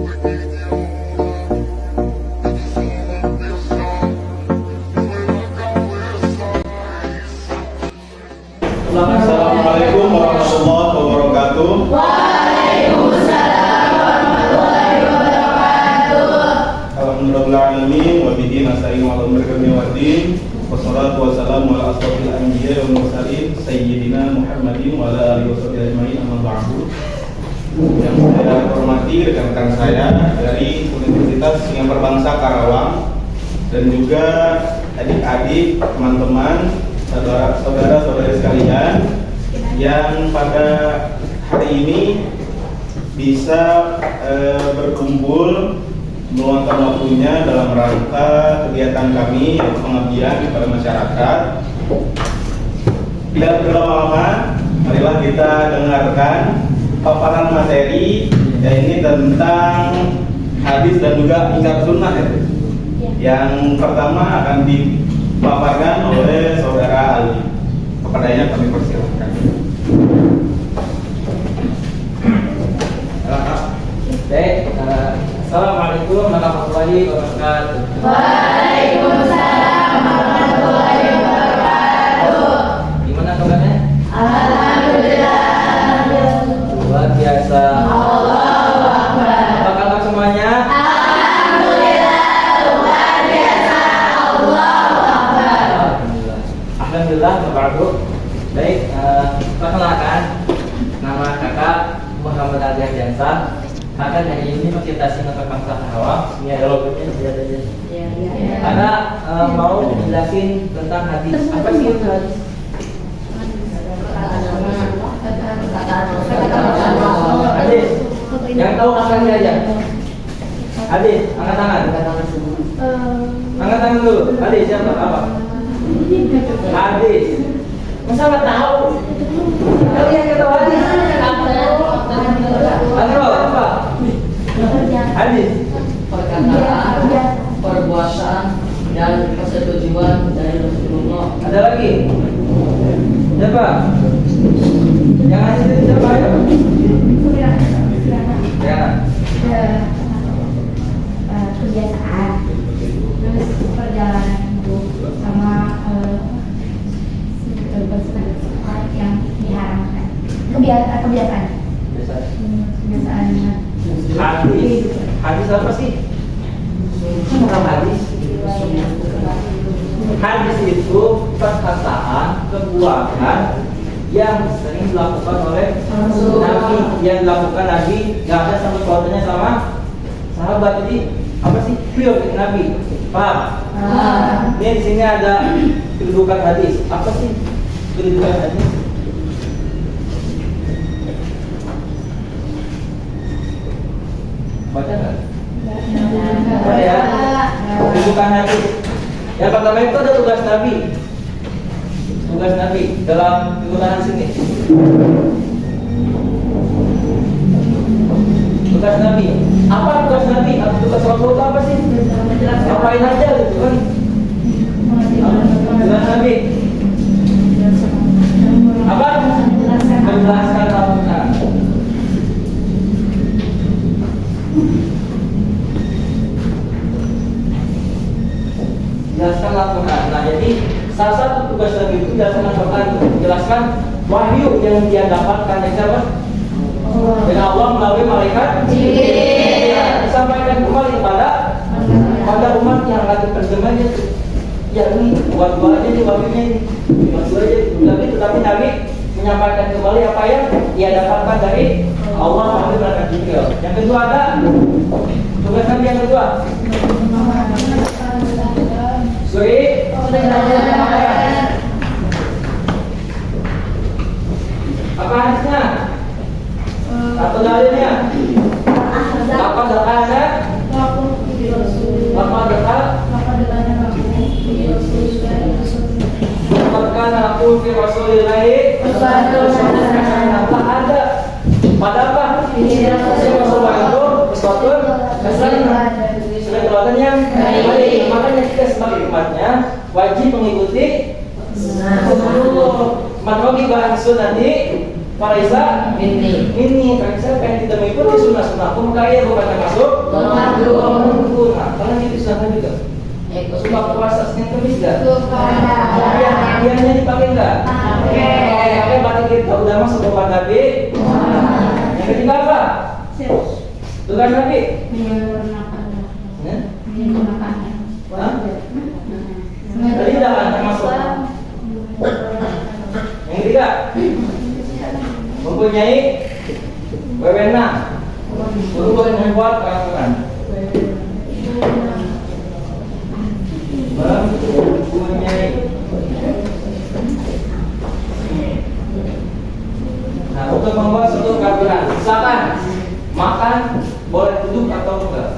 Assalamualaikum warahmatullahi wabarakatuh. Waalaikumsalam warahmatullahi wabarakatuh. Alhamdulillahirrahmanirrahim. Wa bihi nasta'inu ala umuri dunya waddin. Wassalatu wassalamu ala asrofil anbiya'i wal mursalin sayyidina Muhammadin wa ala alihi washabihi ajmain, amma ba'du. Yang saya hormati rekan-rekan saya dari Universitas yang Berbangsa Karawang dan juga adik-adik, teman-teman, saudara-saudari sekalian yang pada hari ini bisa berkumpul meluangkan waktunya dalam rangka kegiatan kami yaitu pengabdian kepada masyarakat. Tidak berlama-lama, marilah kita dengarkan paparan materi yaitu tentang hadis dan juga ingkar sunnah ya. Yang pertama akan dipaparkan oleh saudara Ali. Kepadanya kami persilahkan. Baik, Assalamualaikum warahmatullahi wabarakatuh. Waalaikumsalam warahmatullahi wabarakatuh. Gimana kabarnya? Alhamdulillah. Luar biasa. Allahu Akbar. Apa kabar semuanya? Alhamdulillah, luar biasa. Allahu Akbar. Alhamdulillah. Alhamdulillah, baru. Baik, perkenalkan, nama kakak Muhammad Adi Jansa. Kakak hari ini presentasi untuk Bangsa Karawang. Ini ada logonya, lihat aja. Karena mau jelasin tentang hadis. Apa sih itu hadis? Hadis. Yang tahu angkatnya aja. Hadis, angkat tangan. Angkat tangan dulu. Hadis siapa? Apa? Hadis. Masa nggak tahu? Kalian nggak tahu hadis? Andro, apa? Hadis. Perkataan, perbuatan, dan persetujuan dari Rasulullah. Ada lagi? Siapa? Yang hadis itu siapa ya? Ya. Kebiasaan, terus perjalanan hidup sama sesuatu yang diharamkan. Kebiasaan. Hadis. Hadis apa sih? Tentang hadis. Hadis itu perkataan, perbuatan yang sering dilakukan oleh Nabi, yang dilakukan Nabi, nggak ada sama pautannya sama sahabat. Jadi apa sih beliau Nabi? Paham? Ini di sini ada kedudukan hadis. Apa sih kedudukan hadis? Baca nggak? Baca ya. Kedudukan hadis. Yang pertama itu ada tugas Nabi. Tugas Nabi dalam kedudukan hadis ini. Tugas Nabi. Apa tugas Nabi? Atau tugas Rasul apa sih? Ngapain aja gitu kan? Tugas Nabi. Apa? Menjelaskan Al-Quran. Jelaskan Al-Quran. Nah, jadi salah satu tugas Nabi itu jelaskan Al-Quran, jelaskan wahyu yang dia dapatkan dari siapa? Dari Allah melalui malaikat Jibril. Disampaikan kembali pada umat yang lagi terjemahnya. Ya ini buat dua aja nih wahyunya ini, buat dua aja. Tetapi Nabi menyampaikan kembali apa yang dia dapatkan dari Allah melalui malaikat Jibril. Yang kedua ada tugas Nabi yang kedua. Suri apa hadisnya? Atau dalilnya? Apa dalilnya? Apa dalilnya? Karena aku fi Rasulillahi tak ada pada apa? Rasulullah itu sesuatu sesuatu yang baik. Makanya kita sebagai umatnya wajib mengikuti matlogi bahan sunnati Faraisa ini karena siapa yang tidak mengikuti sunnah-sunnahku maka ia bukan termasuk Ramadan. Nah, kalian itu sana juga. Suka puasa Senin Kamis gak? Hadiahnya dipakai nggak? Pakai berarti kita udah masuk ke Nabi. Yang ketiga apa? Tugas Nabi. Tadi udah kan termasuk. Yang ketiga, mempunyai wewenang untuk membuat peraturan. Mempunyai. Nah, untuk membuat suatu peraturan, misalkan makan boleh duduk atau enggak?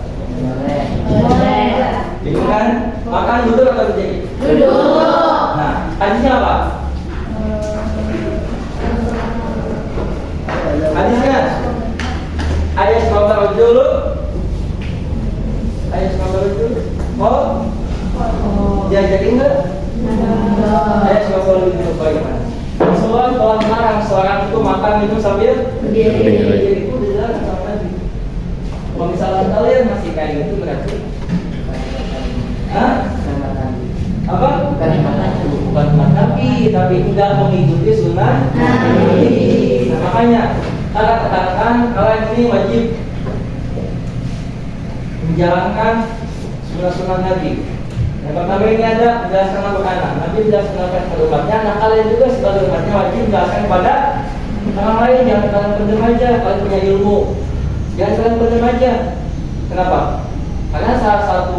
Boleh. Bingung kan? Makan duduk atau berdiri? Duduk. Nah, hadisnya apa? Hadisnya ayat sekolah dulu. Ayat sekolah dulu. Oh, diajakin enggak? Ayat sekolah dulu bagaimana? Rasulullah telah melarang seorang itu makan minum sambil berdiri. Itu dilarang sama Nabi. Kalau misalnya kalian masih kayak gitu berarti apa? Bukan Nabi, tapi tidak mengikuti sunnah Nabi. Nah, makanya kita katakan kalian ini wajib menjalankan sunnah-sunnah Nabi. Yang pertama ini ada menjelaskan Al-Quran. Nabi menjelaskan kepada umatnya. Nah, kalian juga sebagai umatnya wajib menjelaskan kepada orang lain. Jangan kalian pendem aja. Kalian punya ilmu, jangan kalian pendem aja. Kenapa? Karena salah satu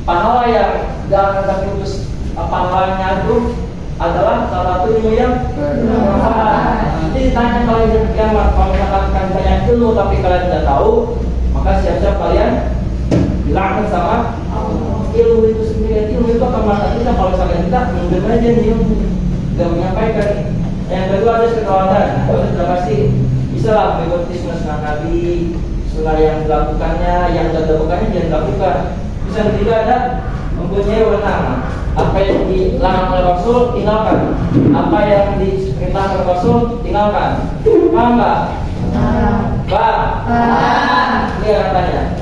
pahala yang gak akan putus pahalanya itu adalah salah satu ilmu yang bermanfaat. Nanti ditanya kalian di kiamat, kalau misalkan banyak ilmu tapi kalian tidak tahu, maka siap-siap kalian dilaknat sama ilmu itu sendiri. Ilmu itu akan mengatakan kita kalau misalkan kita mendem aja nih ilmu, gak menyampaikan. Yang kedua ada keteladanan. Kalau sudah pasti bisa lah mengikuti sunnah Nabi, sunnah yang dilakukannya, yang tidak dilakukannya jangan dilakukan. Yang ketiga ada mempunyai wewenang. Apa yang dilarang oleh Rasul tinggalkan. Apa yang diperintahkan oleh Rasul tinggalkan. Paham nggak? Paham. Ini katanya.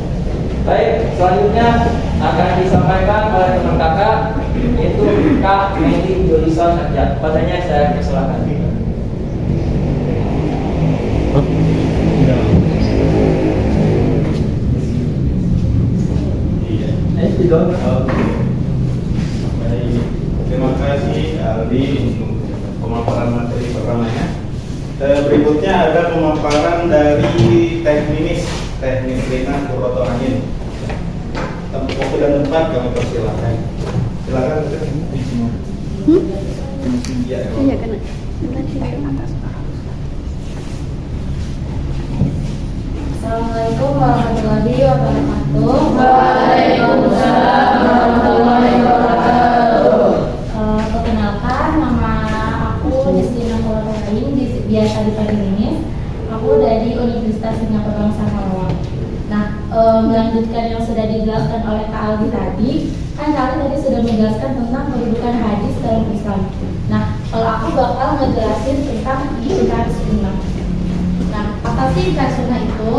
Baik, selanjutnya akan disampaikan oleh teman kakak yaitu Kak Meli Jolisa saja. Padanya saya persilakan. Baik, terima kasih Aldi untuk pemaparan materi pertamanya. Berikutnya ada pemaparan dari teknis ringan Qurratu A'yun. Waktu dan tempat kami persilakan. Silakan. Iya kan. Assalamualaikum warahmatullahi wabarakatuh. Waalaikumsalam warahmatullahi wabarakatuh. Perkenalkan, nama aku Justina Nurulain, biasa dipanggil Ninis. Aku dari Universitas Singapura Bangsa Sarawak. Nah, melanjutkan yang sudah dijelaskan oleh Kak Aldi tadi, kan kalian tadi sudah menjelaskan tentang kedudukan hadis dalam Islam. Nah, kalau aku bakal ngejelasin tentang ikan sunnah. Nah, apa sih ikan sunnah itu?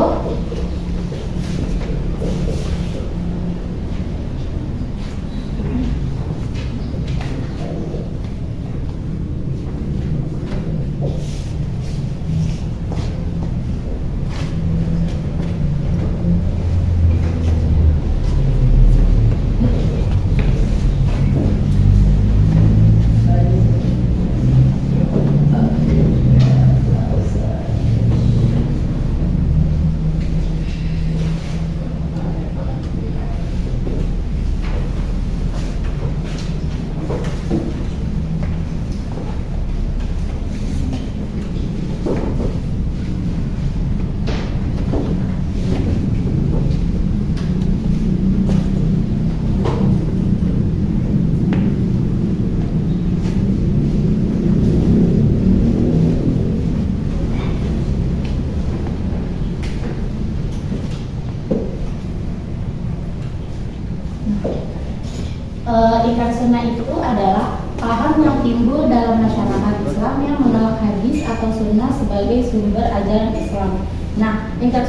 Ikan sunnah itu adalah paham yang timbul dalam masyarakat Islam yang menolak hadis atau sunnah sebagai sumber ajaran Islam. Nah, ikan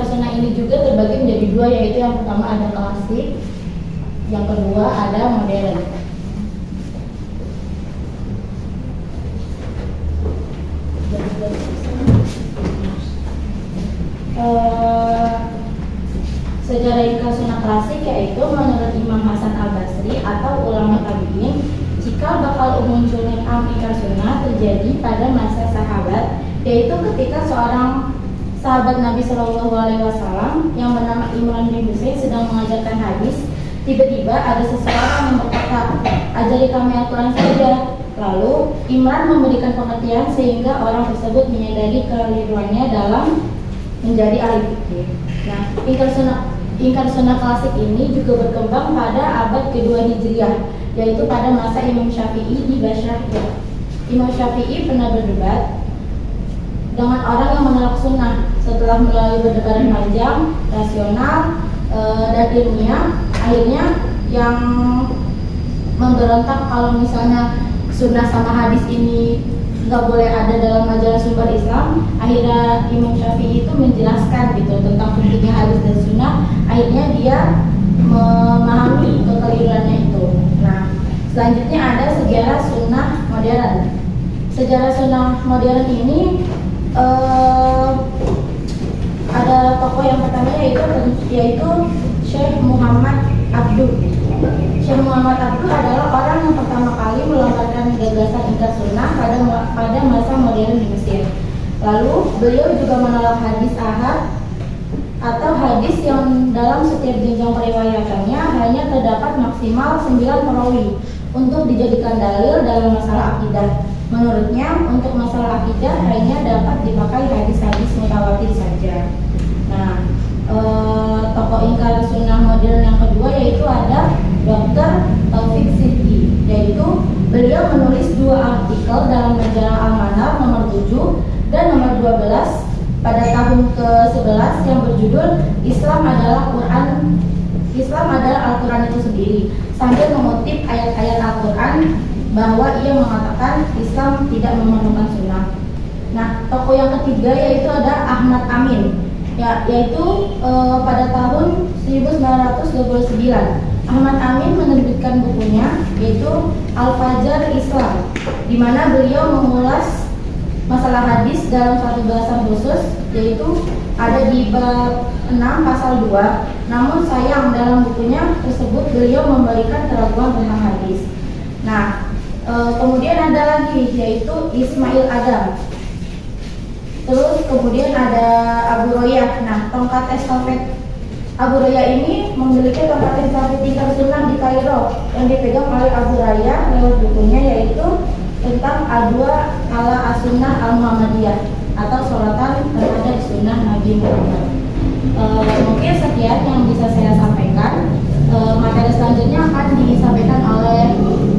sunnah ini juga terbagi menjadi dua, yaitu yang pertama ada klasik, yang kedua ada modern. Sejarah ingkar sunnah klasik yaitu menurut Imam Hasan Al-Basri atau ulama tabi'in, jika bakal munculnya ingkar sunnah terjadi pada masa sahabat, yaitu ketika seorang sahabat Nabi Shallallahu Alaihi Wasallam yang bernama Imran bin Husain sedang mengajarkan hadis. Tiba-tiba ada seseorang yang berkata, "Ajari kami Al-Quran saja." Lalu Imran memberikan pengertian sehingga orang tersebut menyadari keliruannya dalam menjadi ahli fikih. Nah, ingkar sunnah klasik ini juga berkembang pada abad kedua Hijriah, yaitu pada masa Imam Syafi'i di Basrah. Imam Syafi'i pernah berdebat dengan orang yang menolak sunnah. Setelah melalui perdebatan panjang, rasional, dan ilmiah, akhirnya yang memberontak kalau misalnya sunnah sama hadis ini nggak boleh ada dalam majalah sumber Islam. Akhirnya Imam Syafi'i itu menjelaskan gitu tentang pentingnya hadis dan sunnah. Akhirnya dia memahami kekeliruannya itu. Nah, selanjutnya ada sejarah sunnah modern. Sejarah sunnah modern ini ada tokoh yang pertama yaitu Syekh Muhammad Abduh. Syekh Muhammad Abduh adalah orang yang pertama kali melontarkan gagasan ingkar sunnah pada masa modern di Mesir. Lalu beliau juga menolak hadis ahad atau hadis yang dalam setiap jenjang periwayatannya hanya terdapat maksimal 9 perawi untuk dijadikan dalil dalam masalah akidah. Menurutnya untuk masalah akidah hanya dapat dipakai hadis-hadis mutawatir saja. Nah, tokoh ingkar sunnah modern yang kedua yaitu ada Dr. Taufik Sidki, yaitu beliau menulis 2 artikel dalam majalah Al-Manar nomor 7 dan nomor 12 pada tahun ke-11 yang berjudul Islam adalah Al-Quran itu sendiri, sambil mengutip ayat-ayat Al-Quran bahwa ia mengatakan Islam tidak memerlukan sunnah. Nah, tokoh yang ketiga yaitu ada Ahmad Amin, yaitu pada tahun 1929 Ahmad Amin menerbitkan bukunya yaitu Al-Fajar Islam, di mana beliau mengulas masalah hadis dalam satu bahasan khusus, yaitu ada di bab 6 pasal 2. Namun sayang dalam bukunya tersebut beliau memberikan keraguan tentang hadis. Nah, kemudian ada lagi yaitu Ismail Adam. Terus kemudian ada Abu Royah. Nah, tongkat estafet Abu Royah ini memiliki tongkat estafet ingkar sunnah di Kairo yang dipegang oleh Abu Royah lewat bukunya yaitu tentang Adwa ala as-sunnah al-Muhammadiyah atau sholatan terhadap sunnah Nabi Muhammad. Mungkin sekian yang bisa saya sampaikan. Materi selanjutnya akan disampaikan oleh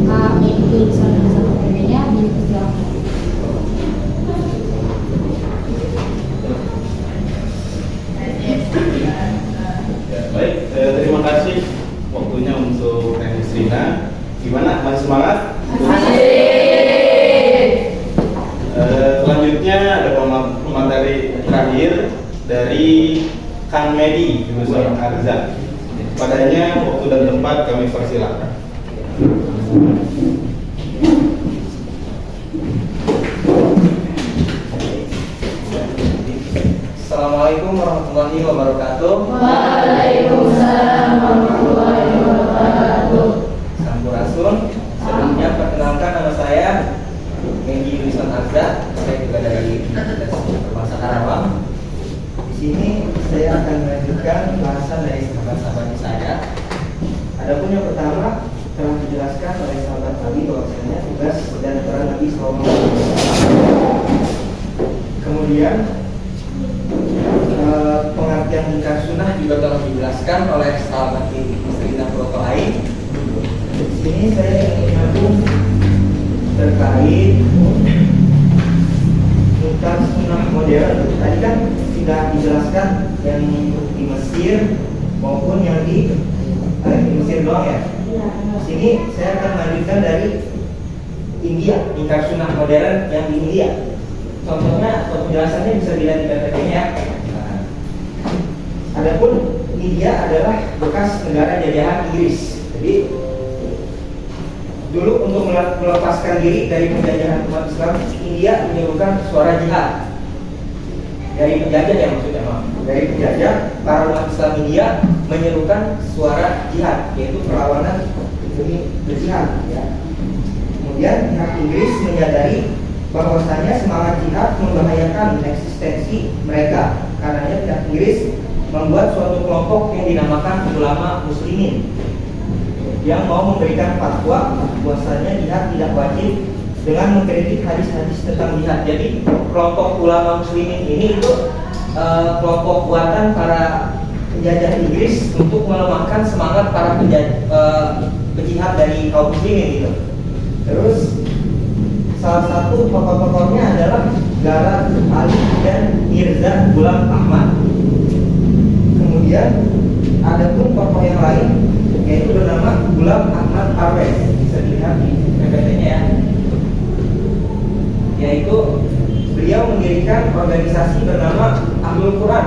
Kak Medi bersama PPD-nya. Dipersilakan. Baik, terima kasih waktunya untuk Teknik Rina. Gimana? Masih semangat? Selanjutnya ada pemateri terakhir dari Kang Medi jurusan Arza. Padanya waktu dan tempat kami persilakan. Assalamualaikum warahmatullahi wabarakatuh. Waalaikumsalam warahmatullahi wabarakatuh. Sampurasun. Sebelumnya perkenalkan nama saya Medi Yulisan Arza. Saya juga dari Universitas Berbangsa Karawang. Di sini saya akan melanjutkan bahasan dari sahabat-sahabat saya. Adapun yang pertama telah dijelaskan oleh sahabat Nabi bahwasanya tugas dan peran Nabi SAW. Kemudian pengertian ingkar sunnah juga telah dijelaskan oleh sahabat Istrina Protoai. Di sini saya ingin menyambung terkait ingkar sunnah modern. Tadi kan sudah dijelaskan yang di Mesir maupun yang di Mesir doang ya. Di sini saya akan melanjutkan dari India, ingkar sunnah modern yang di India. Contohnya atau penjelasannya bisa dilihat di PPT-nya. Adapun India adalah bekas negara jajahan Inggris. Jadi dulu untuk melepaskan diri dari penjajahan umat Islam, India menyerukan suara jihad dari penjajah, ya maksudnya dari penjajah. Para umat Islam India menyerukan suara jihad, yaitu perlawanan demi berjihad. Ya. Kemudian pihak Inggris menyadari bahwasanya semangat jihad membahayakan eksistensi mereka. Karenanya pihak Inggris membuat suatu kelompok yang dinamakan ulama muslimin yang mau memberikan fatwa bahwasanya jihad tidak wajib dengan mengkritik hadis-hadis tentang jihad. Jadi kelompok ulama muslimin ini itu kelompok buatan para penjajah Inggris untuk melemahkan semangat para penjihad dari kaum muslimin gitu. Terus salah satu tokoh-tokohnya adalah Garad Ali dan Mirza Ghulam Ahmad. Kemudian ada pun tokoh yang lain, yaitu bernama Ghulam Ahmad Parvez. Bisa dilihat di PPT-nya ya. Yaitu beliau mendirikan organisasi bernama Ahlul Quran,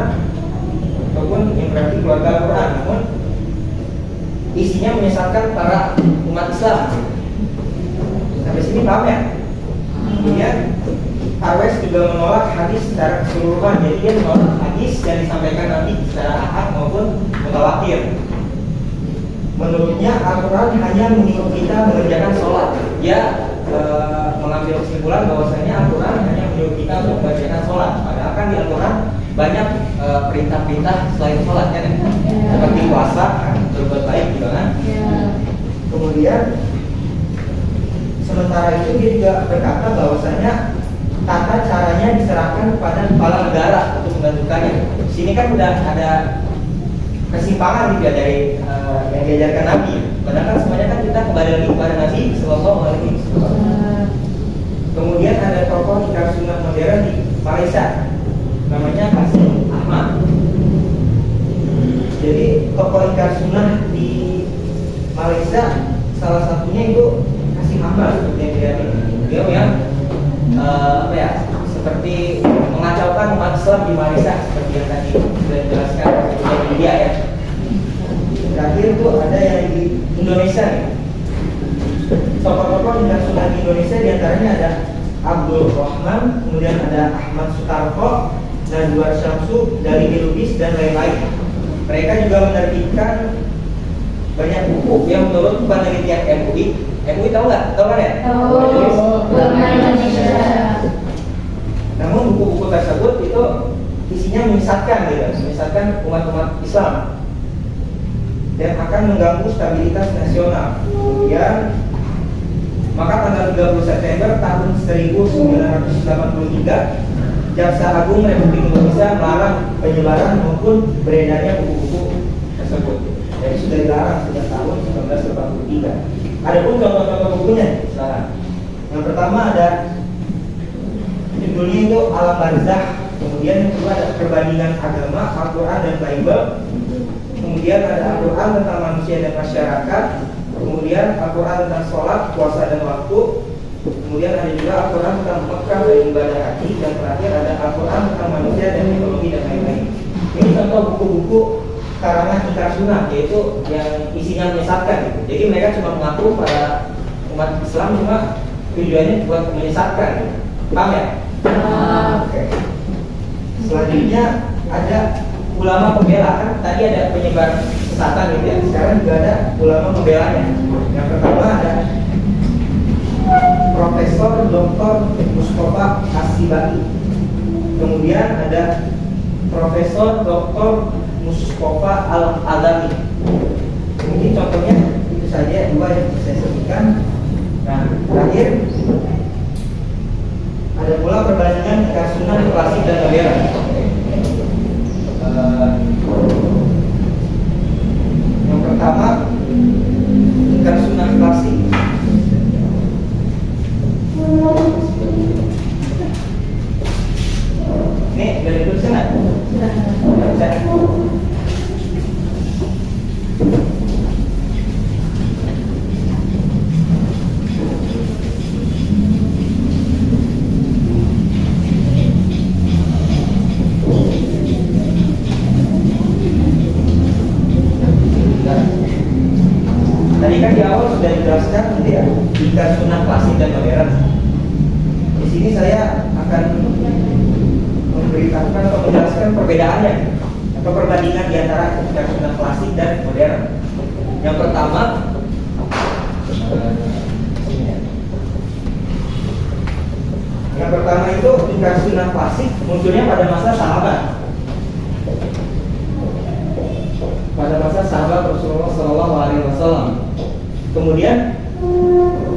ataupun yang berarti keluarga Al-Quran. Namun isinya menyesatkan para umat Islam. Sampai sini paham ya? Kemudian Parvez juga menolak hadis secara keseluruhan. Jadi dia menolak hadis yang disampaikan Nabi secara ahad maupun mutawatir. Menurutnya Al-Quran hanya menyuruh kita mengerjakan sholat. Dia mengambil kesimpulan bahwasanya Al-Quran hanya menyuruh kita untuk mengerjakan sholat. Padahal kan di Al-Quran banyak perintah-perintah selain sholat kan, seperti puasa, berbuat baik juga kan. Kemudian sementara itu dia juga berkata bahwasanya tata caranya diserahkan kepada kepala negara untuk menentukannya. Di sini kan udah ada kesimpangan juga dari yang diajarkan Nabi. Padahal kan semuanya kan kita kembali lagi kepada Nabi Sallallahu Alaihi Wasallam. Kemudian ada tokoh Iqrar Sunnah modern di Malaysia, namanya Qasim Ahmad. Jadi tokoh Iqrar Sunnah di Malaysia salah satunya itu Qasim Ahmad seperti yang dilihat ini. Beliau yang seperti mengacaukan umat Islam di Malaysia seperti yang tadi sudah dijelaskan oleh India ya. Terakhir itu ada yang di Indonesia nih. Tokoh-tokoh Iqrar Sunnah di Indonesia diantaranya ada Abdul Rahman, kemudian ada Ahmad Sutarko, Nazwar Syamsu, Dalil Lubis dan lain-lain. Mereka juga menerbitkan banyak buku yang menurut penelitian MUI. MUI tahu nggak? Tahu kan ya? Ulama Indonesia. Namun buku-buku tersebut itu isinya menyesatkan gitu, menyesatkan umat-umat Islam dan akan mengganggu stabilitas nasional. Kemudian maka tanggal 30 September tahun 1983 Jaksa Agung Republik Indonesia melarang penyebaran maupun beredarnya buku-buku tersebut. Jadi sudah dilarang sejak tahun 1983. Adapun contoh-contoh bukunya sekarang. Yang pertama ada judulnya itu Alam Barzakh. Kemudian yang kedua ada Perbandingan Agama, Al-Quran dan Bible. Kemudian ada Al-Quran tentang manusia dan masyarakat. Kemudian Al-Quran tentang sholat, puasa dan waktu. Kemudian ada juga Al-Quran tentang Mekah dan ibadah haji. Dan terakhir ada Al-Quran tentang manusia dan teknologi dan lain-lain. Ini contoh buku-buku karangan Iqrar Sunnah, yaitu yang isinya menyesatkan. Jadi mereka cuma mengaku para umat Islam, cuma tujuannya buat menyesatkan. Paham ya? Oke. Selanjutnya ada ulama pembela. Kan tadi ada penyebar kesesatan gitu ya. Sekarang juga ada ulama pembelanya. Yang pertama ada Profesor Dr. Mustafa As-Sibaki. Kemudian ada Profesor Dr. Mustafa Al-Adami. Mungkin contohnya itu saja dua yang saya sebutkan. Nah, terakhir ada pula perbandingan Iqrar Sunnah klasik dan modern. Yang pertama Iqrar Sunnah klasik. Ini dari dulu sana. menjelaskan gitu ya, ingkar sunnah klasik dan modern. Di sini saya akan memberitahukan atau menjelaskan perbedaannya atau perbandingan di antara ingkar sunnah klasik dan modern. Yang pertama, itu ingkar sunnah klasik munculnya pada masa sahabat. Pada masa sahabat Rasulullah SAW. Kemudian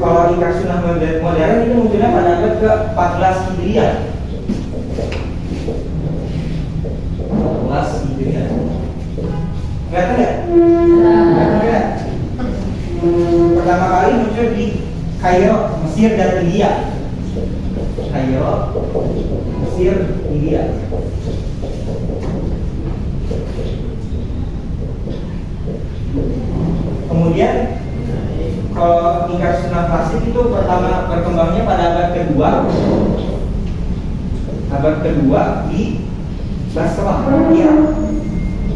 kalau ingkar sunnah modern itu munculnya pada abad ke-14 Hijriah. 14 Hijriah. Kelihatan nggak? Kelihatan. Pertama kali muncul di Kairo, Mesir dan India. Kairo, Mesir, India. Kemudian kalau ingkar sunnah klasik itu pertama berkembangnya pada abad kedua di Basrah, Irak.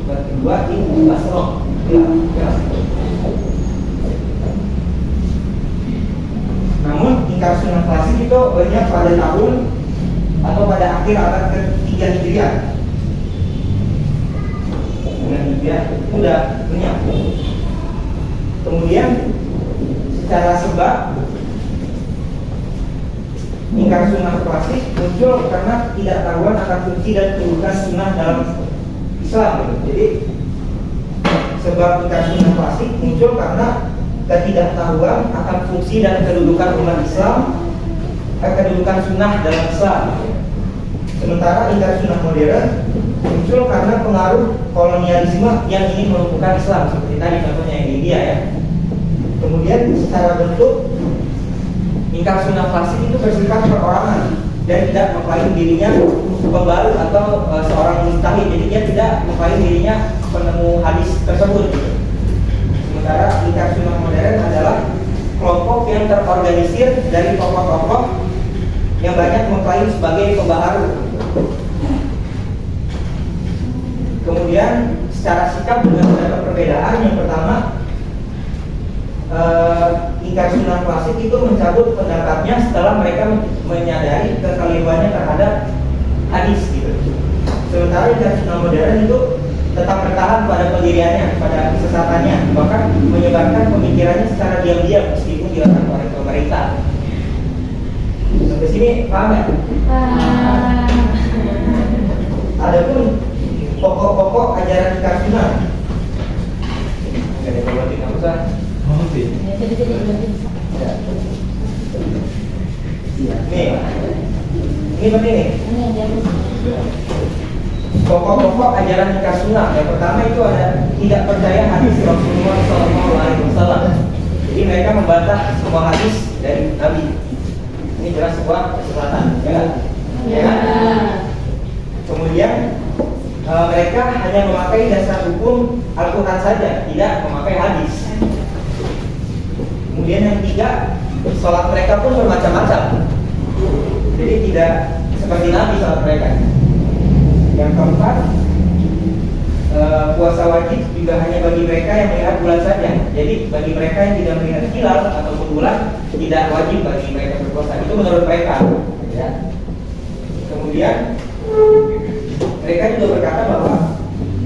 Abad kedua di Basrah, Irak. Namun ingkar sunnah klasik itu banyak pada tahun atau pada akhir abad ke-3 Hijriah. Udah banyak. Kemudian secara sebab ingkar sunnah klasik muncul karena tidak tahuan akan fungsi dan kedudukan sunnah dalam Islam. Jadi sebab ingkar sunnah klasik muncul karena ketidaktahuan akan fungsi dan kedudukan umat Islam, kedudukan sunnah dalam Islam. Sementara ingkar sunnah modern muncul karena pengaruh kolonialisme yang ingin melumpuhkan Islam, seperti tadi contohnya yang di India ya. Kemudian secara bentuk ingkar sunnah klasik itu bersifat perorangan dan tidak mengklaim dirinya pembaru atau seorang mujtahid. Jadi dia tidak mengklaim dirinya penemu hadis tersebut. Sementara ingkar sunnah modern adalah kelompok yang terorganisir dari tokoh-tokoh yang banyak mengklaim sebagai pembaharu. Kemudian secara sikap juga ada perbedaan. Yang pertama, ingkar sunnah klasik itu mencabut pendapatnya setelah mereka menyadari kekeliruannya terhadap hadis gitu. Sementara ingkar sunnah modern itu tetap bertahan pada pendiriannya, pada kesesatannya, bahkan menyebarkan pemikirannya secara diam-diam meskipun dilarang oleh pemerintah. Sampai sini paham ya? Adapun pokok-pokok ajaran ingkar sunnah. Gak ada buatin apa sah? Nih, ini penting nih. Pokok-pokok ajaran ingkar sunnah. Yang pertama itu ada tidak percaya hadis Rasulullah SAW. Jadi mereka membantah semua hadis dari Nabi. Ini jelas sebuah kesesatan, ya kan? Ya kan? Kemudian mereka hanya memakai dasar hukum Al-Quran saja, tidak memakai hadis. Kemudian yang ketiga, sholat mereka pun bermacam-macam. Jadi tidak seperti Nabi sholat mereka. Yang keempat, puasa wajib juga hanya bagi mereka yang melihat bulan saja. Jadi bagi mereka yang tidak melihat hilal ataupun bulan, tidak wajib bagi mereka berpuasa. Itu menurut mereka. Ya. Kemudian mereka juga berkata bahwa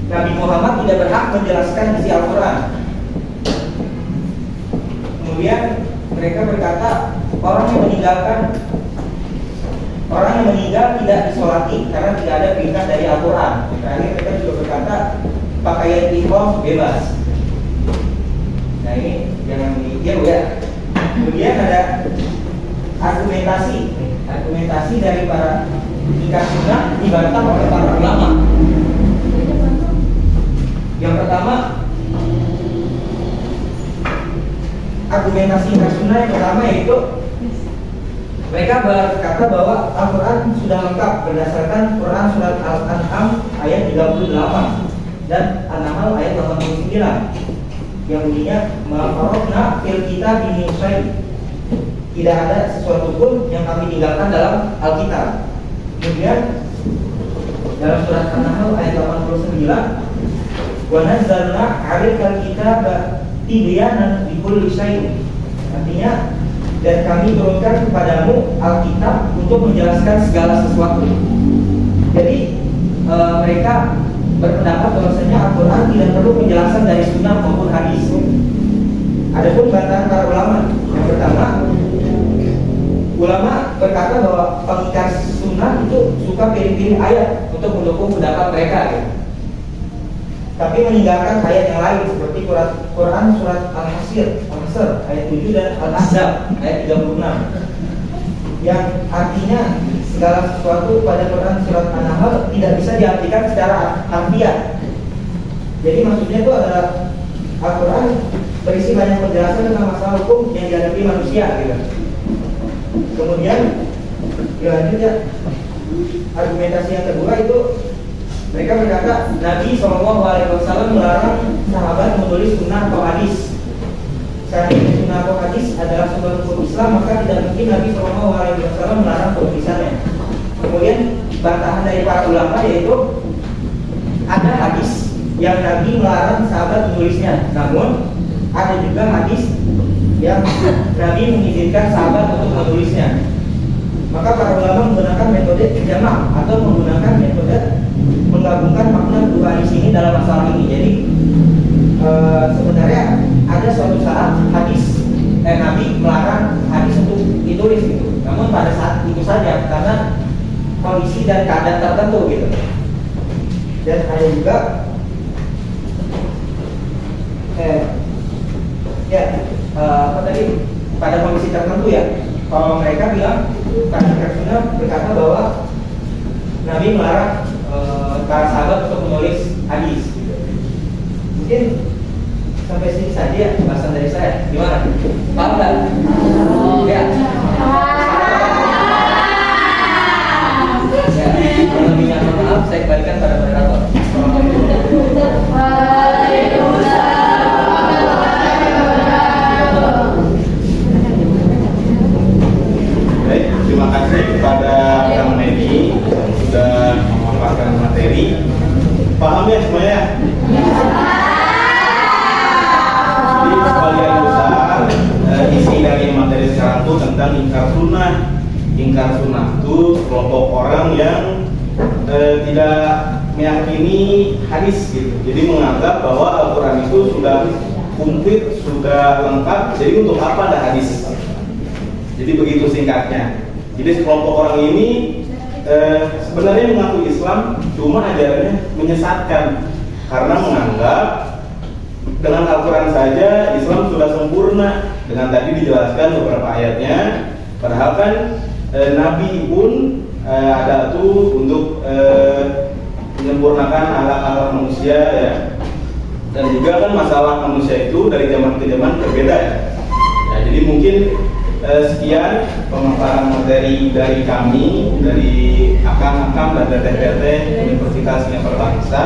Nabi Muhammad tidak berhak menjelaskan isi Al-Quran. Kemudian mereka berkata orang yang meninggal tidak disolati karena tidak ada perintah dari Al-Quran. Terakhir mereka juga berkata pakaian ihram bebas. Nah ini jangan ditiru ya. Kemudian ada argumentasi dari para ingkar sunnah dibantah oleh para ulama. Yang pertama, argumentasi ingkar sunnah yang pertama yaitu mereka berkata bahwa Al-Quran sudah lengkap berdasarkan Quran surat Al-An'am ayat 38 dan An-Nahl ayat 89 yang bunyinya ma'farotna fil kitab min syai'. Tidak ada sesuatu pun yang kami tinggalkan dalam Alkitab. Kemudian dalam surat An-Nahl ayat 89, wa nazzalna 'alaikal kitaba tibyanan likulli syai'. Artinya, dan kami turunkan kepadamu Alkitab untuk menjelaskan segala sesuatu. Jadi mereka berpendapat bahwasanya Al-Quran tidak perlu penjelasan dari sunnah maupun hadis. Adapun bantahan para ulama, yang pertama, ulama berkata bahwa pengingkar sunnah itu suka pilih-pilih ayat untuk mendukung pendapat mereka, gitu. Tapi meninggalkan ayat yang lain seperti Quran surat Al-Hasr ayat 7 dan Al-Ahzab ayat 36, yang artinya segala sesuatu pada Quran surat An-Nahl tidak bisa diartikan secara harfiah. Jadi maksudnya itu adalah Al-Quran berisi banyak penjelasan tentang masalah hukum yang dihadapi manusia, gitu. Kemudian selanjutnya argumentasi yang kedua itu mereka berkata Nabi SAW melarang sahabat menulis sunnah atau hadis. Seandainya sunnah atau hadis adalah sumber hukum Islam, maka tidak mungkin Nabi SAW melarang penulisannya. Kemudian bantahan dari para ulama yaitu ada hadis yang Nabi melarang sahabat menulisnya, namun ada juga hadis yang Nabi mengizinkan sahabat untuk menulisnya. Maka para ulama menggunakan metode jamak atau menggunakan metode menggabungkan makna kedua hadis ini dalam masalah ini. Jadi sebenarnya ada suatu saat Nabi melarang hadis untuk ditulis gitu. Namun pada saat itu saja karena kondisi dan keadaan tertentu gitu. Dan ada juga apa tadi pada kondisi tertentu ya. Kalau mereka bilang karena berkata bahwa Nabi melarang para sahabat untuk menulis hadis. Gitu. Mungkin sampai sini saja ya bahasan dari saya. Gimana? Paham nggak? Ya. Ya. Kalau lebihnya maaf, saya kembalikan pada moderator. Baik, terima kasih kepada Kang Medi yang sudah memaparkan materi. Paham ya semuanya? Jadi sebagian besar isi dari materi sekarang itu tentang ingkar sunnah. Ingkar sunnah itu kelompok orang yang tidak meyakini hadis gitu. Jadi menganggap bahwa Al-Quran itu sudah komplit, sudah lengkap. Jadi untuk apa ada hadis? Jadi begitu singkatnya. Jadi sekelompok orang ini sebenarnya mengaku Islam, cuma ajarannya menyesatkan karena menganggap dengan Al-Quran saja Islam sudah sempurna. Dengan tadi dijelaskan beberapa ayatnya, padahal kan Nabi pun ada tuh untuk menyempurnakan akhlak manusia ya. Dan juga kan masalah manusia itu dari zaman ke zaman berbeda ya. Nah, jadi mungkin sekian pemaparan materi dari kami, dari akang-akang dan teteh-teteh Universitas Singapura Bangsa.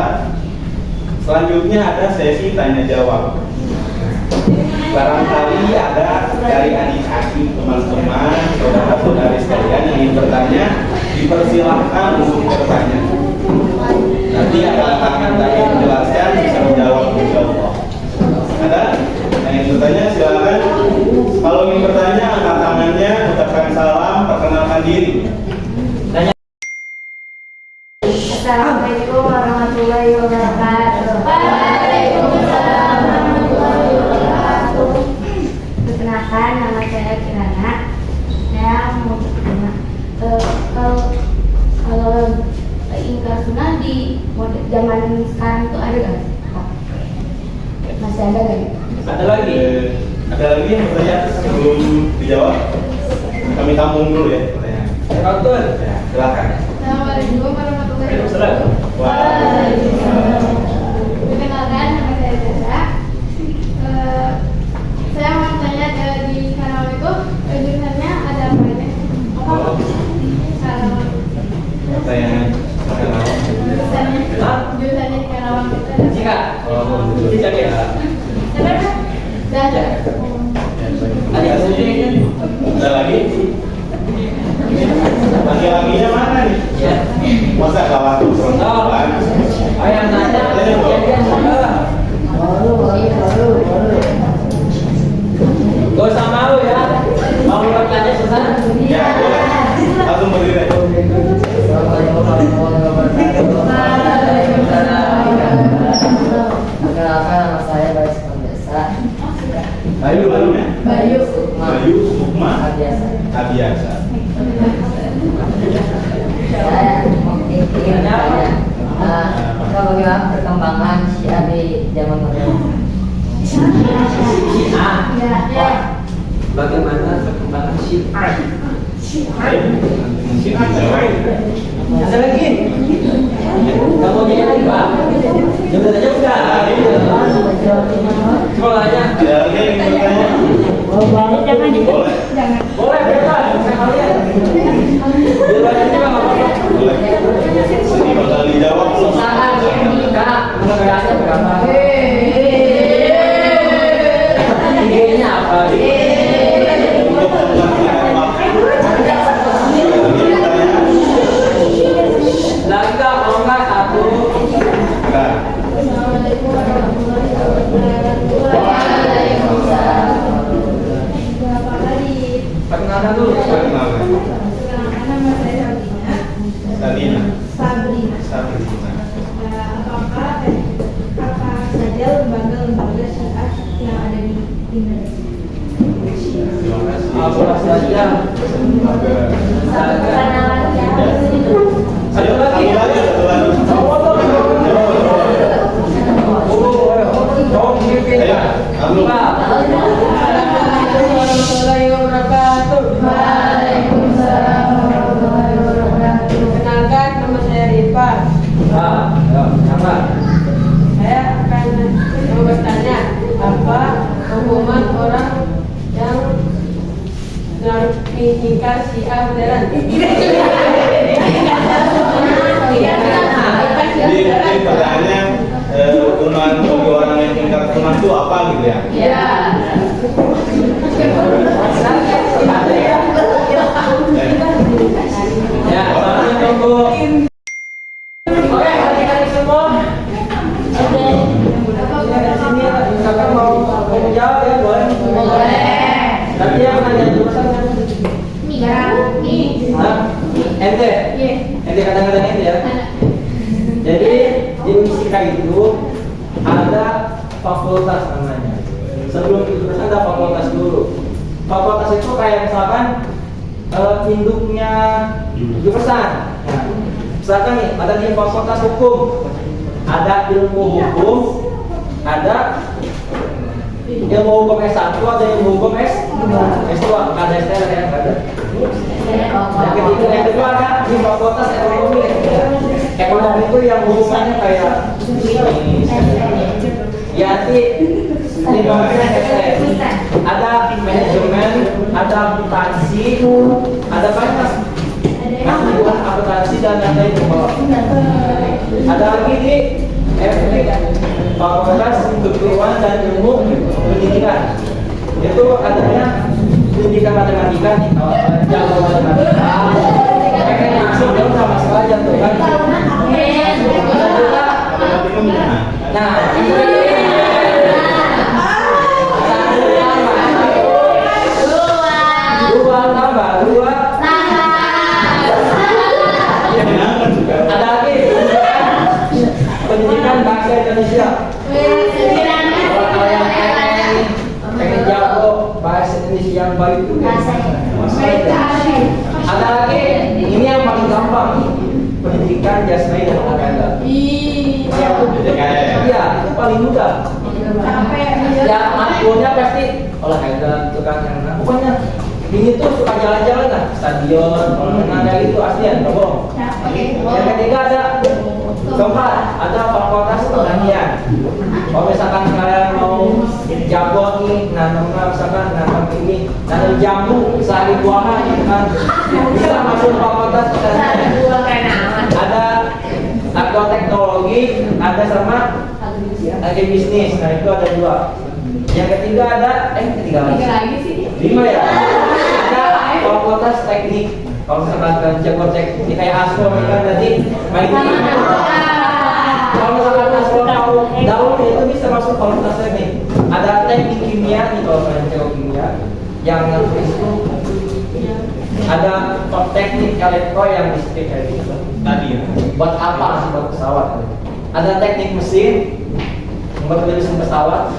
Selanjutnya ada sesi tanya jawab. Barangkali ada dari adik-adik, teman-teman, saudara-saudari sekalian yang ingin bertanya, dipersilahkan untuk bertanya. Nanti akan tadi menjelaskan bisa menjawab insyaallah. Ada yang ingin bertanya silakan. Kalau ingin bertanya angkat tangannya, ucapkan salam, perkenalkan diri. Tanya. Assalamualaikum warahmatullahi wabarakatuh. Waalaikumsalam warahmatullahi wabarakatuh. Perkenalkan, nama saya Kirana. Saya mau bertanya, kalau ingkar sunnah di zaman sekarang itu ada nggak? Masih ada nggak? Ada lagi? Ada lagi yang bertanya sebelum dijawab? Kami tampung dulu ya pertanyaan. Dokter. Ya, silakan. Assalamualaikum warahmatullahi Waalaikumsalam. Waalaikumsalam. Perkenalkan, nama saya Tessa. Saya mau tanya di kanal itu jurusannya ada apa aja? Apa? Pertanyaan. Jurusannya di kanal itu ada. Jika. Jika ya. Ada. Ada lagi? Laki-lakinya mana nih? Ya. Masa kalah perempuan? Ayah nanya. Gak usah malu Bayu. Bayu Sukma Biasa. Abiasa. Saya ingin bertanya, bagaimana perkembangan Syiah di zaman modern? Syiah. Ya. Bagaimana perkembangan Syiah? Mungkin dijawab. Ada lagi? Kamu nyanyi Pak? Jemput aja udah. Sekolahnya. Ada lagi yang ingin bertanya? Jangan Boleh. Boleh bebas. Saya kalian. Bebas aja nggak apa-apa. Boleh. Ini bakal dijawab loh. Saat Kak, mengenai berapa? IG-nya apa? Untuk Lagi nggak? Kalau nggak satu. Nah, Assalamualaikum warahmatullahi wabarakatuh. Bapak Arif. Perkenalkan dulu. perkenalkan. Perkenalkan nama saya Sabrina. Sabrina. Sabrina. Apakah apa saja lembaga-lembaga Syiah yang ada di Indonesia? Terima kasih. Apa saja? Semoga. Satu lagi. Satu lagi. Ayo, Abdul. Warahmatullahi wabarakatuh. Waalaikumsalam warahmatullahi wabarakatuh. Kenalkan, nama saya Rifat. Saya akan mau bertanya, apa hukuman orang yang meninggikan Syiah modern? Jadi pertanyaannya hukuman bagi orang yang ingkar sunnah itu apa gitu ya? Ya. Ya, sampai tunggu. Oke, adik-adik semua. Dari sini, kakak mau jawab ya, boleh? Nanti yang nanya jurusannya. Hah? Ente? Ente kadang-kadang ente ya? Jadi di Unisika itu ada fakultas namanya. Sebelum itu ada fakultas dulu. Fakultas itu kayak misalkan induknya jurusan. Nah, misalkan nih ada di fakultas hukum, ada ilmu hukum, ada ilmu hukum S1, ada ilmu hukum S2, ada STL yang ada. Yang kedua ada di fakultas ekonomi. Ekonomi itu yang hubungannya kayak ya nanti ada manajemen, ada akuntansi, ada banyak hubungan akuntansi dan ada itu. Ada lagi di fakultas keguruan dan ilmu pendidikan. Itu adanya pendidikan matematika nih, jago matematika. Pengen masuk dia udah masuk aja tuh kan. Nah, dua tambah dua. Ada lagi pendidikan bahasa Indonesia. Kalau yang pengen jago bahasa Indonesia yang baik itu ada lagi ini yang paling gampang, pendidikan jasmani dan olahraga. Iya, itu paling mudah. Ya matkulnya pasti olahraga itu kan yang pokoknya ini tuh suka jalan-jalan lah, stadion, olahraga itu aslian, nggak bohong. Yang ketiga ada keempat, ada fakultas pertanian. Kalau misalkan kalian mau jago nih, nanam misalkan nanam ini, nanam jambu, sehari buahan, gitu kan, bisa masuk fakultas pertanian. Ada agroteknologi, ada sama agribisnis. Nah itu ada dua. Yang ketiga ada, ketiga lagi sih. 5 ya. Ada fakultas teknik. Kalau misalkan jago teknik kayak Asmo kan tadi main di. Kalau misalkan Asmo tahu daun itu bisa masuk fakultas teknik. Ada teknik kimia nih kalau kalian jago kimia. Yang itu ada teknik elektro yang listrik kayak gitu. Tadi ya. Buat apa sih buat pesawat? Ada teknik mesin buat mesin pesawat.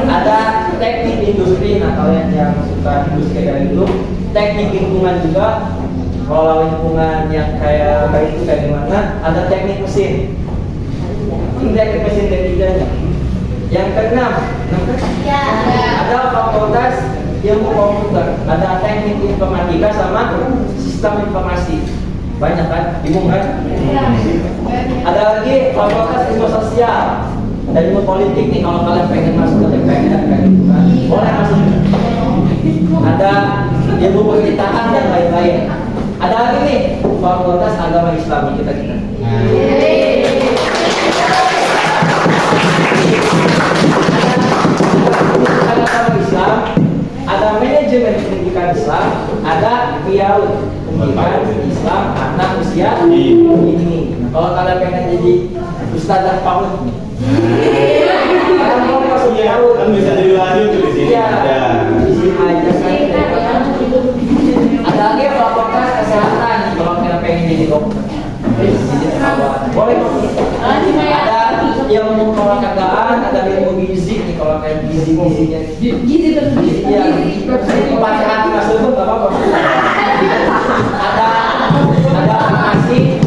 Ada teknik industri. Nah kalian yang suka industri kayak gitu, teknik lingkungan juga. Kalau lingkungan yang kayak itu kayak gimana? Ada teknik mesin. Ini teknik mesin ketiganya. Yang keenam, ada fakultas ilmu komputer, ada teknik informatika sama sistem informasi. Banyak kan? Bingung kan? Ada lagi fakultas ilmu sosial dan ilmu politik nih. Kalau kalian pengen masuk ke TPN kayak gitu kan, boleh masuk. Ada ilmu pemerintahan dan lain-lain. Ada lagi nih fakultas agama Islam kita. Agama Islam, ada manajemen pendidikan Islam, ada PIAUD pendidikan Islam anak usia ini. Nah, kalau kalian pengen jadi ustadzah PAUD, kalian mau masuk PIAUD, kan bisa jadi lanjut tuh di sini. Iya, di sini aja kan. Ada lagi fakultas kesehatan, kalau kalian pengen jadi dokter, jadi perawat, boleh. Ada ilmu olahragaan, ada ilmu gizi nih, kalau kayak gizinya ya, empat sehat lima sempurna nggak apa-apa. Ada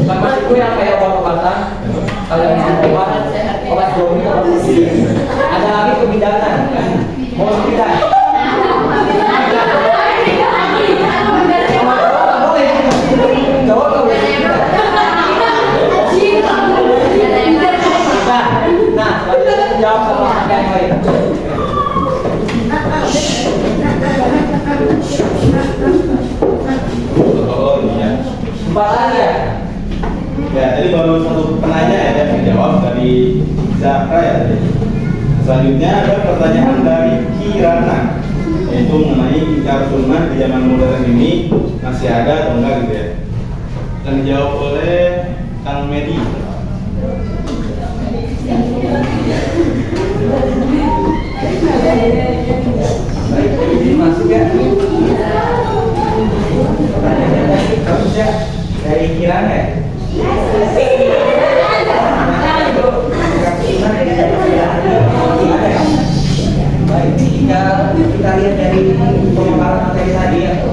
farmasi itu yang kayak obat-obatan, kalau yang obat domi atau ada lagi kebidanan, mau bidan. Nah, jawab sama yang lain. Oh iya. Empat lagi ya? Ya, tadi baru satu penanya ya yang dijawab dari Zahra ya. Selanjutnya ada pertanyaan dari Kirana, yaitu mengenai ingkar sunnah di zaman modern ini masih ada atau enggak gitu ya. Dan dijawab oleh Kang Medi. Baik, ini masuk ya. Pertanyaannya tadi kasusnya dari Kirana ya? Baik, jika kita lihat dari pemaparan materi tadi ya,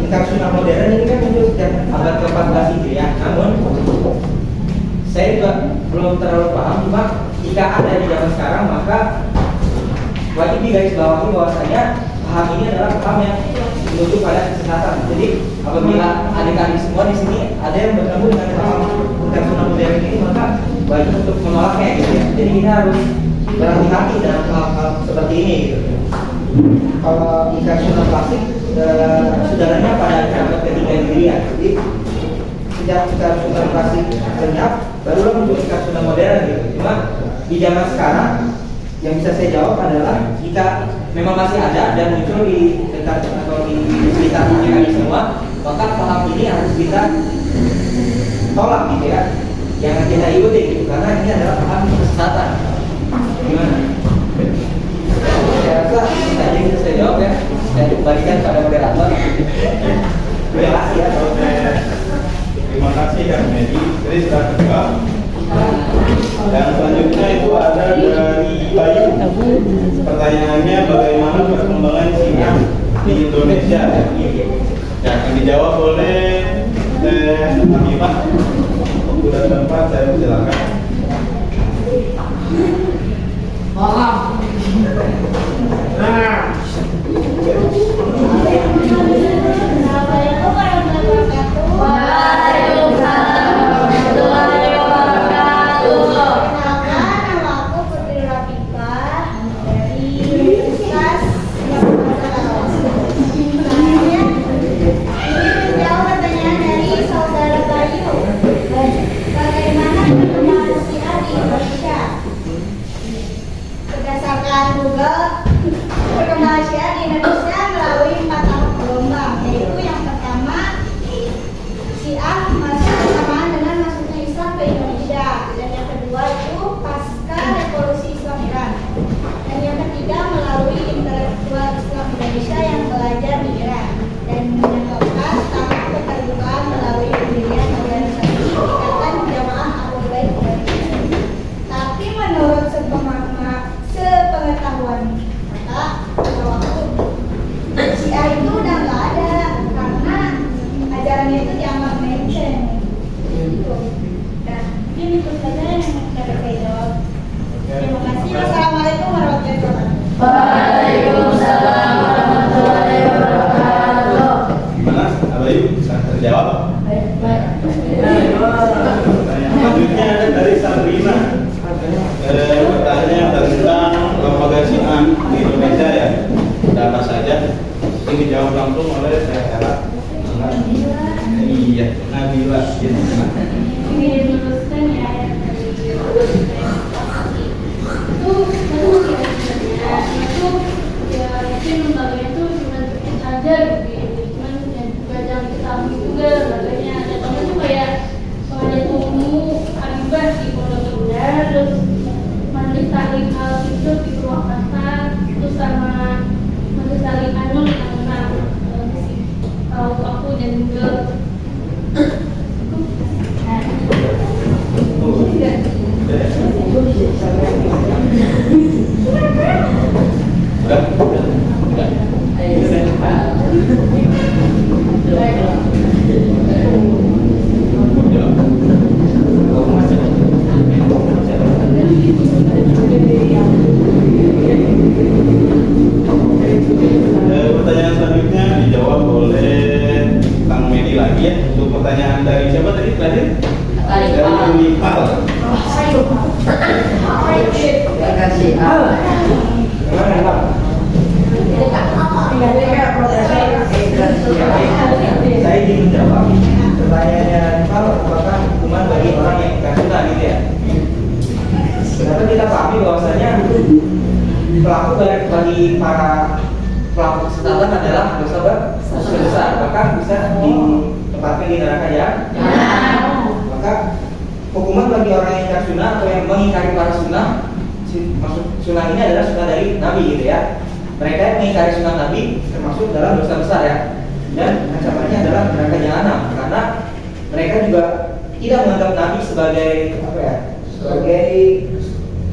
ingkar sunnah modern ini kan muncul sejak abad ke-14 Hijriah. Namun saya juga belum terlalu paham, cuma jika ada di zaman sekarang maka wajib digarisbawahi bahwasanya paham ini adalah paham yang menuju pada kesesatan. Jadi apabila adik-adik semua di sini ada yang bertemu dengan paham ingkar sunnah modern ini, maka wajib untuk menolaknya gitu ya. Jadi kita harus berhati-hati dalam hal-hal seperti ini gitu. Kalau ingkar sunnah klasik saudaranya pada abad ketiga Hijriah. Jadi sejak ingkar sunnah klasik lenyap, barulah muncul ingkar sunnah modern gitu. Cuma di zaman sekarang yang bisa saya jawab adalah jika memang masih ada dan muncul di dekat atau di sekitar kami semua, maka paham ini harus kita tolak gitu ya, jangan kita ikuti gitu, karena ini adalah paham kesesatan. Gimana? Saya rasa tadi bisa saya jawab ya, dan bagikan pada moderator. Terima kasih ya. Terima kasih Kang Medi. Jadi sudah kedua. Dan selanjutnya itu ada dari Bayu. Pertanyaannya bagaimana perkembangan Syiah di Indonesia? Ya, akan dijawab oleh Hamimah. Waktu dan tempat saya persilakan. Waalaikumsalam warahmatullahi wabarakatuh. Perkenalkan, nama aku Putri Rafika dari Universitas Selanjutnya, ini menjawab pertanyaan dari saudara Bayu. Bagaimana perkembangan Syiah di Indonesia? Berdasarkan Google, perkembangan Syiah di Indonesia melalui 4 tahap gelombang, yaitu yang pertama Syiah masuk bersamaan dengan masuknya Islam ke Indonesia, dan yang kedua itu pasca revolusi Islam Iran, dan yang ketiga melalui intelektual Islam Indonesia yang belajar di Iran, dan yang keempat tahap keterbukaan melalui pendirian organisasi Ikatan Jamaah Ahlul Bait Indonesia. Tapi menurut sepengetahuan maka Waalaikumsalam warahmatullahi wabarakatuh. Gimana? Abayu bisa terjawab? Pertanyaan selanjutnya ada dari Sabrina. Bertanya tentang lembaga Sian di Indonesia ya. Ada apa saja? Ini dijawab langsung oleh saya. Iya, Nabila. Ini diluruskan ya yang tadi itu itu ya mungkin lembaganya itu cuma sedikit aja gitu, cuman ya juga jangan diketahui juga lembaganya. Contohnya tuh kayak pengajian umum Aribah di Pondok Indah, terus majelis taklim al hijab di Purwakarta, terus sama majelis taklim Anur yang menang tahu aku dan juga Pertanyaan selanjutnya dijawab oleh Kang Medi lagi ya. Untuk pertanyaan dari siapa tadi terakhir? Dari Nipal. Saya ingin menjawab pertanyaannya Nipal, apakah hukuman bagi orang yang sunnah gitu ya? Sebenarnya kita pahami bahwasanya pelaku bagi para pelaku kesesatan adalah dosa besar, bahkan bisa ditempatkan di neraka ya. Maka hukuman bagi orang yang ingkar sunnah atau yang mengingkari para sunnah, maksud sunnah ini adalah sunnah dari Nabi gitu ya. Mereka yang mengingkari sunnah Nabi termasuk dalam dosa besar ya. Dan ancamannya adalah neraka jahanam, karena mereka juga tidak menganggap Nabi sebagai apa ya? Sebagai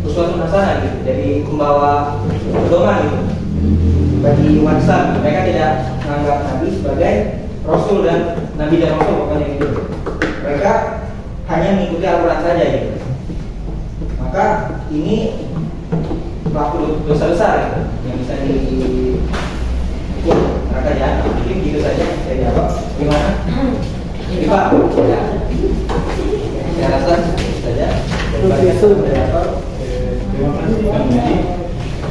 uswatun hasanah gitu. Jadi pembawa pedoman gitu. Bagi umat Islam, mereka tidak menganggap Nabi sebagai Rasul dan Nabi dan Rasul pokoknya gitu. Mereka hanya mengikuti Al-Quran saja gitu. Maka ini pelaku dosa besar gitu, yang bisa dihukum neraka jahanam. Mungkin gitu saja saya jawab. Gimana? Ini Pak, ya. Saya rasa saja. Terima kasih Kang Medi.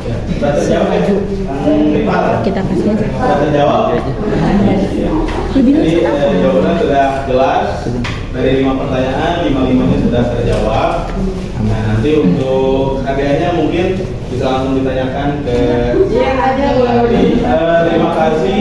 Sudah terjawab ya? Nipal. kita kasih aja. Sudah terjawab. Jadi jawabannya sudah jelas. Dari 5 pertanyaan, 5-5-nya sudah terjawab. Nah, nanti untuk hadiahnya mungkin bisa langsung ditanyakan ke Adi. Terima kasih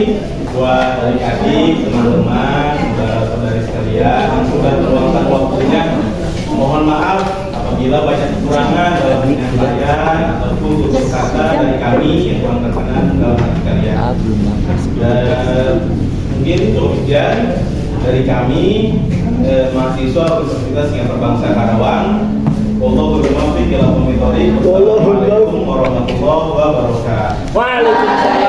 buat adik-adik, teman-teman, saudara-saudari sekalian yang sudah meluangkan waktunya. Mohon maaf apabila banyak kekurangan dalam penyampaian ataupun tutur kata dari kami yang kurang berkenan dalam hati kalian. Dan mungkin demikian dari kami mahasiswa Universitas Singapura Bangsa Karawang. Wallahu a'lam bishawab. Wassalamualaikum warahmatullahi wabarakatuh. Waalaikumsalam.